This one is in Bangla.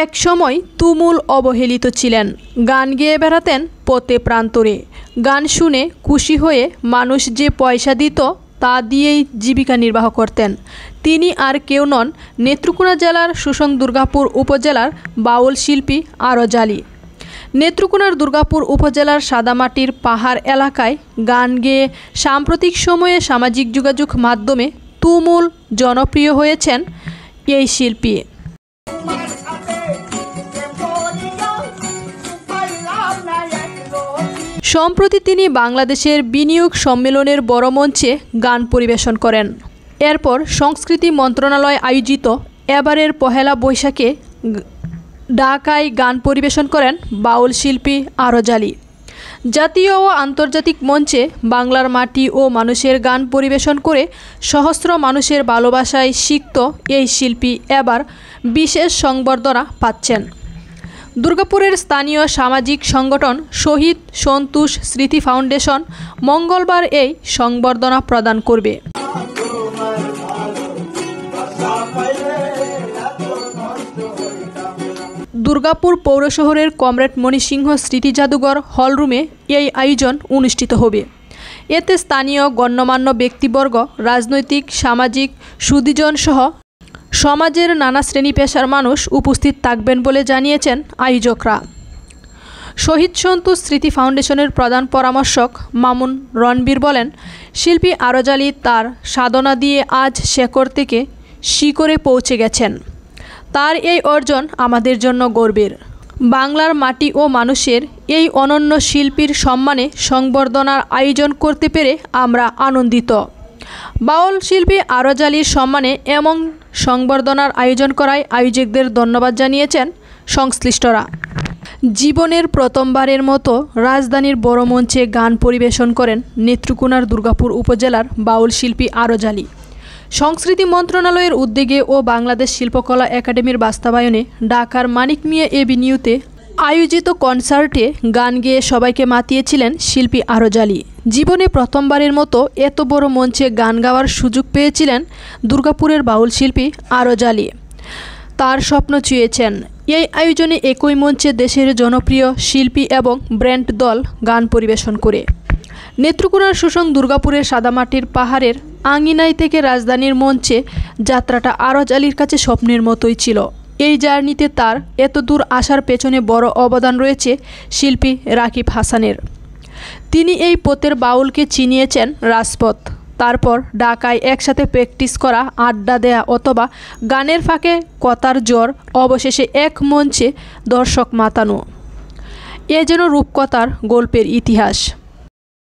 এক সময় তুমুল অবহেলিত ছিলেন। গান গেয়ে বেড়াতেন পথে প্রান্তরে। গান শুনে খুশি হয়ে মানুষ যে পয়সা দিত তা দিয়েই জীবিকা নির্বাহ করতেন। তিনি আর কেউ নন, নেত্রকোনা জেলার সুসং দুর্গাপুর উপজেলার বাউল শিল্পী আরজ আলী। নেত্রকোনার দুর্গাপুর উপজেলার সাদামাটির পাহাড় এলাকায় গান গেয়ে সাম্প্রতিক সময়ে সামাজিক যোগাযোগ মাধ্যমে তুমুল জনপ্রিয় হয়েছেন এই শিল্পী। সম্প্রতি তিনি বাংলাদেশের বিনিয়োগ সম্মেলনের বড় মঞ্চে গান পরিবেশন করেন। এরপর সংস্কৃতি মন্ত্রণালয় আয়োজিত এবারের পহেলা বৈশাখে ঢাকায় গান পরিবেশন করেন বাউল শিল্পী আরজ আলী। জাতীয় ও আন্তর্জাতিক মঞ্চে বাংলার মাটি ও মানুষের গান পরিবেশন করে সহস্র মানুষের ভালোবাসায় সিক্ত এই শিল্পী এবার বিশেষ সংবর্ধনা পাচ্ছেন। দুর্গাপুরের স্থানীয় সামাজিক সংগঠন শহীদ সন্তোষ স্মৃতি ফাউন্ডেশন মঙ্গলবার এই সংবর্ধনা প্রদান করবে। দুর্গাপুর পৌর শহরের কমরেড মণিসিংহ স্মৃতি জাদুঘর হলরুমে এই আয়োজন অনুষ্ঠিত হবে। এতে স্থানীয় গণ্যমান্য ব্যক্তিবর্গ, রাজনৈতিক, সামাজিক সুধীজন সহ সমাজের নানা শ্রেণী পেশার মানুষ উপস্থিত থাকবেন বলে জানিয়েছেন আয়োজকরা। শহীদ সন্তোষ স্মৃতি ফাউন্ডেশনের প্রধান পরামর্শক মামুন রণবীর বলেন, শিল্পী আরজ আলী তার সাধনা দিয়ে আজ শেকড় থেকে শিকড়ে পৌঁছে গেছেন। তার এই অর্জন আমাদের জন্য গর্বের। বাংলার মাটি ও মানুষের এই অনন্য শিল্পীর সম্মানে সংবর্ধনার আয়োজন করতে পেরে আমরা আনন্দিত। বাউল শিল্পী আরজ আলীর সম্মানে এমন সংবর্ধনার আয়োজন করায় আয়োজকদের ধন্যবাদ জানিয়েছেন সংশ্লিষ্টরা। জীবনের প্রথমবারের মতো রাজধানীর বড় মঞ্চে গান পরিবেশন করেন নেত্রকোনার দুর্গাপুর উপজেলার বাউল শিল্পী আরজ আলী। সংস্কৃতি মন্ত্রণালয়ের উদ্যোগে ও বাংলাদেশ শিল্পকলা একাডেমির বাস্তবায়নে ঢাকার মানিক মিয়া এভিনিউতে আয়োজিত কনসার্টে গান গেয়ে সবাইকে মাতিয়েছিলেন শিল্পী আরজ আলী। জীবনে প্রথমবারের মতো এত বড় মঞ্চে গান গাওয়ার সুযোগ পেয়েছিলেন দুর্গাপুরের বাউল শিল্পী আরজ আলী। তার স্বপ্ন ছুঁয়েছেন। এই আয়োজনে একই মঞ্চে দেশের জনপ্রিয় শিল্পী এবং ব্র্যান্ড দল গান পরিবেশন করে। নেত্রকোনার সুসং দুর্গাপুরের সাদামাটির পাহাড়ের আঙিনায় থেকে রাজধানীর মঞ্চে যাত্রাটা আরজ আলীর কাছে স্বপ্নের মতোই ছিল। এই জার্নিতে তার এত দূর আসার পেছনে বড় অবদান রয়েছে শিল্পী রাকিব হাসানের। তিনি এই পথের বাউলকে চিনিয়েছেন রাজপথ, তারপর ঢাকায় একসাথে প্র্যাকটিস করা, আড্ডা দেয়া অথবা গানের ফাঁকে কথার জ্বর, অবশেষে এক মঞ্চে দর্শক মাতানো। এ যেন রূপকথার গল্পের ইতিহাস।